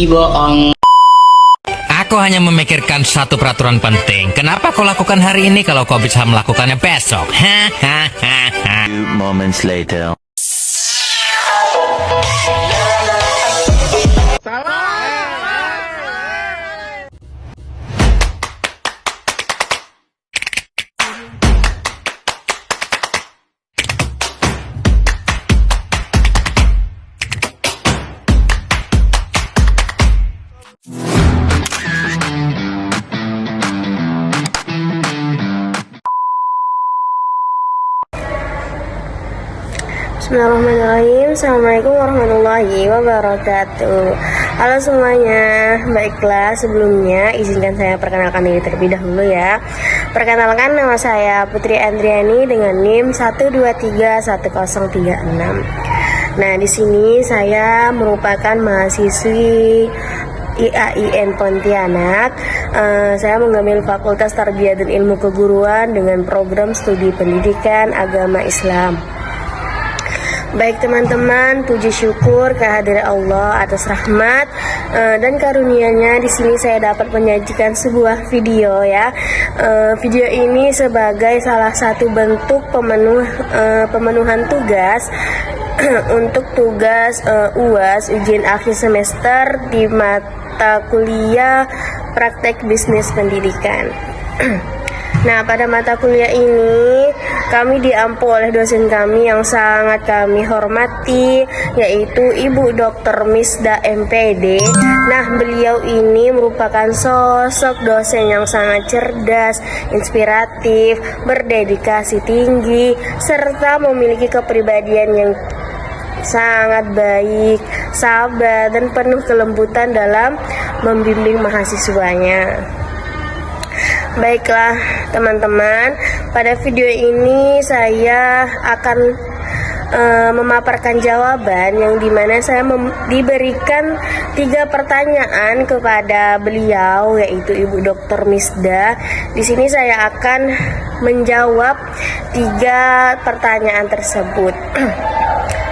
bohong. Aku hanya memikirkan satu peraturan penting. Kenapa kau lakukan hari ini kalau kau bisa melakukannya besok? Hahaha. Few moments later. Bismillahirrahmanirrahim. Assalamualaikum warahmatullahi wabarakatuh. Halo semuanya. Baiklah, sebelumnya izinkan saya perkenalkan diri terlebih dahulu ya. Perkenalkan, nama saya Putri Andriani dengan NIM 1231036. Nah, di sini saya merupakan mahasiswi IAIN Pontianak. Saya mengambil Fakultas Tarbiyah dan Ilmu Keguruan dengan program studi pendidikan agama Islam. Baik teman-teman, puji syukur kehadirat Allah atas rahmat dan karunia-Nya. Di sini saya dapat menyajikan sebuah video ya. Video ini sebagai salah satu bentuk pemenuhan tugas untuk tugas UAS ujian akhir semester di mata kuliah praktek bisnis pendidikan. Nah, pada mata kuliah ini kami diampu oleh dosen kami yang sangat kami hormati, yaitu Ibu Dr. Misda MPD. Nah, beliau ini merupakan sosok dosen yang sangat cerdas, inspiratif, berdedikasi tinggi, serta memiliki kepribadian yang sangat baik, sabar, dan penuh kelembutan dalam membimbing mahasiswanya. Baiklah teman-teman, pada video ini saya akan memaparkan jawaban yang dimana saya diberikan 3 pertanyaan kepada beliau, yaitu Ibu Dr. Misda. Di sini saya akan menjawab 3 pertanyaan tersebut.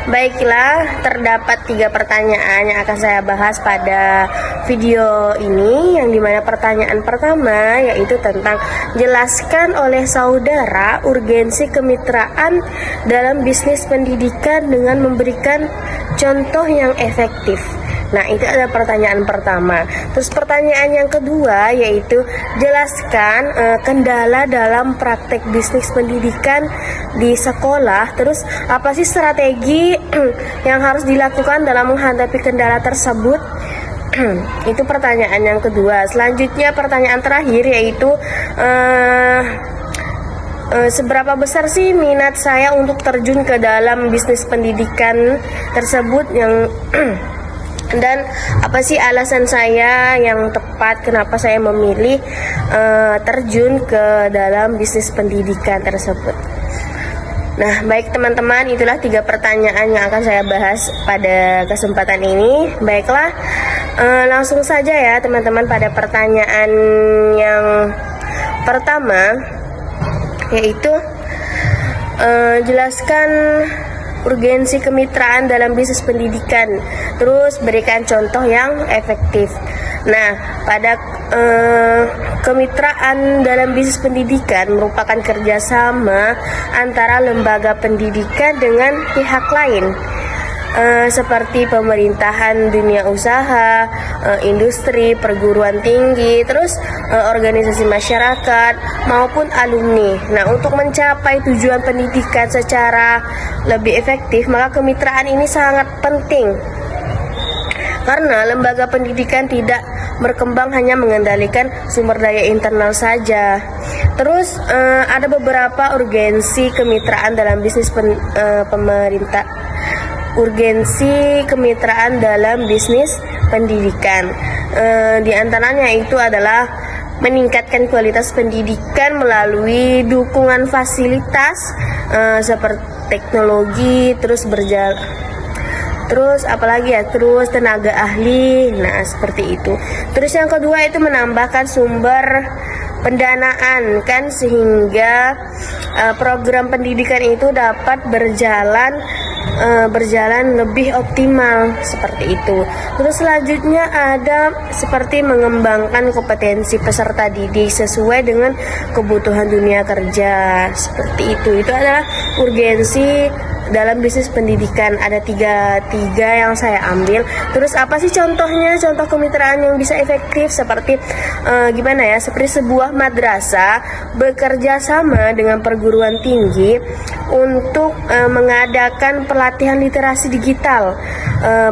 Baiklah, terdapat 3 pertanyaan yang akan saya bahas pada video ini, yang dimana pertanyaan pertama yaitu tentang jelaskan oleh saudara urgensi kemitraan dalam bisnis pendidikan dengan memberikan contoh yang efektif. Nah, itu adalah pertanyaan pertama. Terus pertanyaan yang kedua yaitu jelaskan kendala dalam praktek bisnis pendidikan di sekolah. Terus apa sih strategi yang harus dilakukan dalam menghadapi kendala tersebut? Itu pertanyaan yang kedua. Selanjutnya pertanyaan terakhir yaitu seberapa besar sih minat saya untuk terjun ke dalam bisnis pendidikan tersebut yang dan apa sih alasan saya yang tepat kenapa saya memilih terjun ke dalam bisnis pendidikan tersebut. Nah, baik teman-teman, itulah 3 pertanyaan yang akan saya bahas pada kesempatan ini. Baiklah, langsung saja ya teman-teman pada pertanyaan yang pertama, yaitu jelaskan urgensi kemitraan dalam bisnis pendidikan, terus berikan contoh yang efektif. Nah, pada kemitraan dalam bisnis pendidikan merupakan kerjasama antara lembaga pendidikan dengan pihak lain, seperti pemerintahan, dunia usaha, industri, perguruan tinggi, terus organisasi masyarakat maupun alumni. Nah, untuk mencapai tujuan pendidikan secara lebih efektif, maka kemitraan ini sangat penting. Karena lembaga pendidikan tidak berkembang hanya mengendalikan sumber daya internal saja. Terus ada beberapa urgensi kemitraan dalam bisnis pemerintah. Urgensi kemitraan dalam bisnis pendidikan. Di antaranya itu adalah meningkatkan kualitas pendidikan melalui dukungan fasilitas seperti teknologi, terus apalagi ya, terus tenaga ahli. Nah, seperti itu. Terus yang kedua itu menambahkan sumber pendanaan kan, sehingga program pendidikan itu dapat berjalan berjalan lebih optimal seperti itu. Terus selanjutnya ada seperti mengembangkan kompetensi peserta didik sesuai dengan kebutuhan dunia kerja seperti itu. Itu adalah urgensi dalam bisnis pendidikan. Ada tiga yang saya ambil. Terus apa sih contohnya? Contoh kemitraan yang bisa efektif seperti gimana ya? Seperti sebuah madrasah bekerja sama dengan perguruan tinggi untuk mengadakan pelatihan literasi digital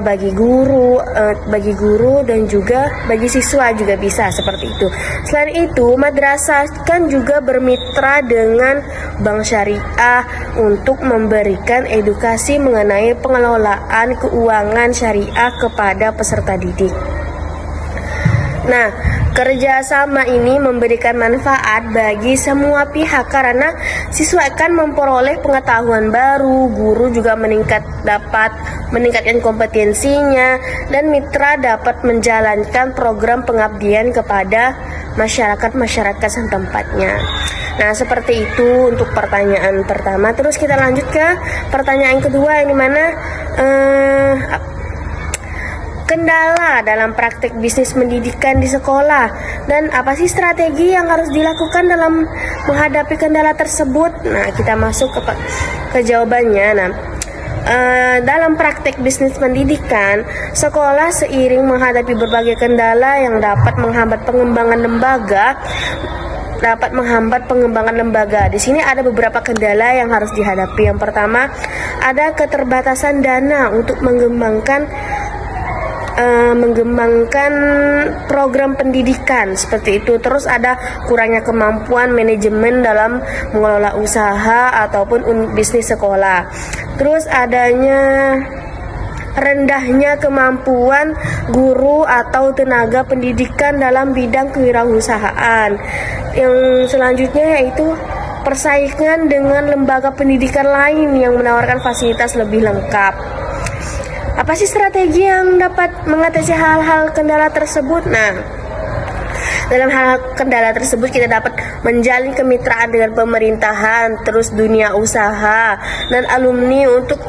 bagi guru dan juga bagi siswa juga bisa seperti itu. Selain itu, madrasah kan juga bermitra dengan bank syariah untuk memberikan edukasi mengenai pengelolaan keuangan syariah kepada peserta didik. Nah, kerjasama ini memberikan manfaat bagi semua pihak karena siswa akan memperoleh pengetahuan baru, guru juga dapat meningkatkan kompetensinya, dan mitra dapat menjalankan program pengabdian kepada masyarakat setempatnya. Nah, seperti itu untuk pertanyaan pertama. Terus kita lanjut ke pertanyaan kedua, yang dimana kendala dalam praktek bisnis pendidikan di sekolah, dan apa sih strategi yang harus dilakukan dalam menghadapi kendala tersebut. Nah, kita masuk ke jawabannya. Nah, dalam praktek bisnis pendidikan, sekolah seiring menghadapi berbagai kendala yang dapat menghambat pengembangan lembaga. Di sini ada beberapa kendala yang harus dihadapi. Yang pertama, ada keterbatasan dana untuk mengembangkan program pendidikan seperti itu. Terus ada kurangnya kemampuan manajemen dalam mengelola usaha ataupun bisnis sekolah. Terus adanya rendahnya kemampuan guru atau tenaga pendidikan dalam bidang kewirausahaan. Yang selanjutnya yaitu persaingan dengan lembaga pendidikan lain yang menawarkan fasilitas lebih lengkap. Apa sih strategi yang dapat mengatasi hal-hal kendala tersebut? Nah, dalam hal kendala tersebut kita dapat menjalin kemitraan dengan pemerintahan, terus dunia usaha dan alumni untuk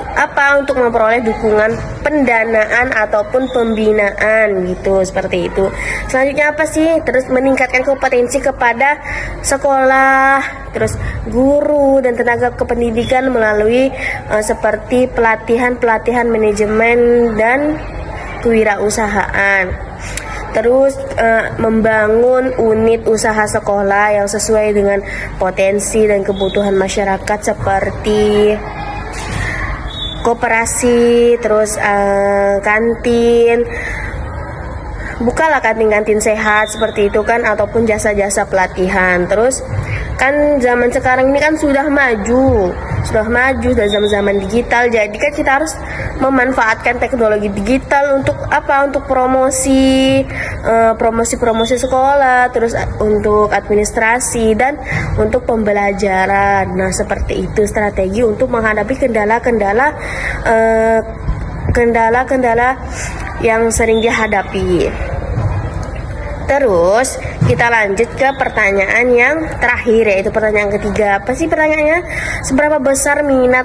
memperoleh dukungan pendanaan ataupun pembinaan gitu, seperti itu. Selanjutnya apa sih? Terus meningkatkan kompetensi kepada sekolah, terus guru dan tenaga kependidikan melalui seperti pelatihan manajemen dan kewirausahaan. Terus membangun unit usaha sekolah yang sesuai dengan potensi dan kebutuhan masyarakat seperti koperasi, terus kantin. Bukalah kantin-kantin sehat seperti itu kan, ataupun jasa-jasa pelatihan. Terus kan zaman sekarang ini kan sudah maju dari zaman digital. Jadi kan kita harus memanfaatkan teknologi digital untuk untuk promosi sekolah, terus untuk administrasi dan untuk pembelajaran. Nah, seperti itu strategi untuk menghadapi kendala yang sering dihadapi. Terus kita lanjut ke pertanyaan yang terakhir, yaitu pertanyaan ketiga. Apa sih pertanyaannya? Seberapa besar minat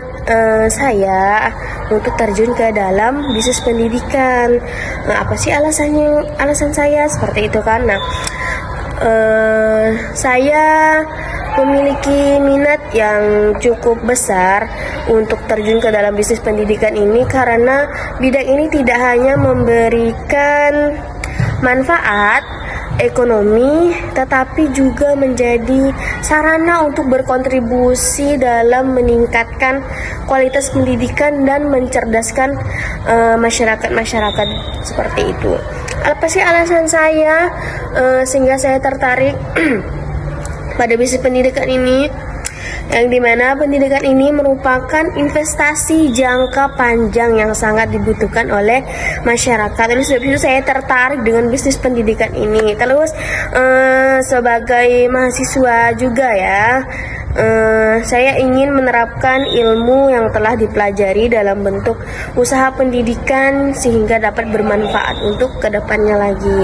saya untuk terjun ke dalam bisnis pendidikan? Apa sih alasan saya seperti itu kan? Nah, saya memiliki minat yang cukup besar untuk terjun ke dalam bisnis pendidikan ini karena bidang ini tidak hanya memberikan manfaat ekonomi, tetapi juga menjadi sarana untuk berkontribusi dalam meningkatkan kualitas pendidikan dan mencerdaskan masyarakat seperti itu. Apa sih alasan saya sehingga saya tertarik pada bisnis pendidikan ini? Yang dimana pendidikan ini merupakan investasi jangka panjang yang sangat dibutuhkan oleh masyarakat. Terus dari itu saya tertarik dengan bisnis pendidikan ini. Terus sebagai mahasiswa juga ya, saya ingin menerapkan ilmu yang telah dipelajari dalam bentuk usaha pendidikan sehingga dapat bermanfaat untuk kedepannya lagi.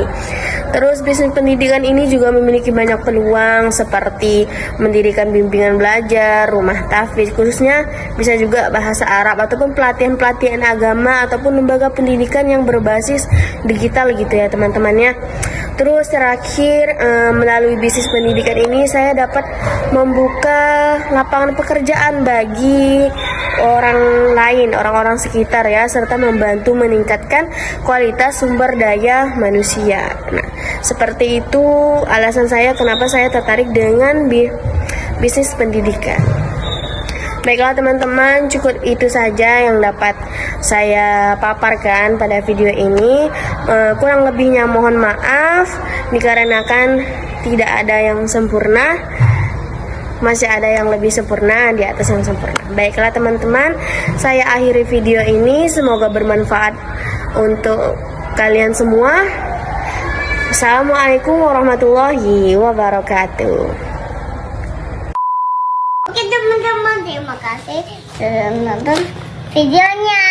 Terus bisnis pendidikan ini juga memiliki banyak peluang seperti mendirikan bimbingan belajar, rumah tahfiz khususnya, bisa juga bahasa Arab ataupun pelatihan-pelatihan agama ataupun lembaga pendidikan yang berbasis digital gitu ya teman-temannya. Terus terakhir melalui bisnis pendidikan ini saya dapat membuka lapangan pekerjaan bagi orang lain, orang-orang sekitar ya, serta membantu meningkatkan kualitas sumber daya manusia. Nah, seperti itu alasan saya kenapa saya tertarik dengan bisnis pendidikan. Baiklah teman-teman, cukup itu saja yang dapat saya paparkan pada video ini. Kurang lebihnya mohon maaf dikarenakan tidak ada yang sempurna. Masih ada yang lebih sempurna di atas yang sempurna. Baiklah teman-teman, saya akhiri video ini. Semoga bermanfaat untuk kalian semua. Assalamualaikum warahmatullahi wabarakatuh. Oke teman-teman, terima kasih sudah menonton videonya.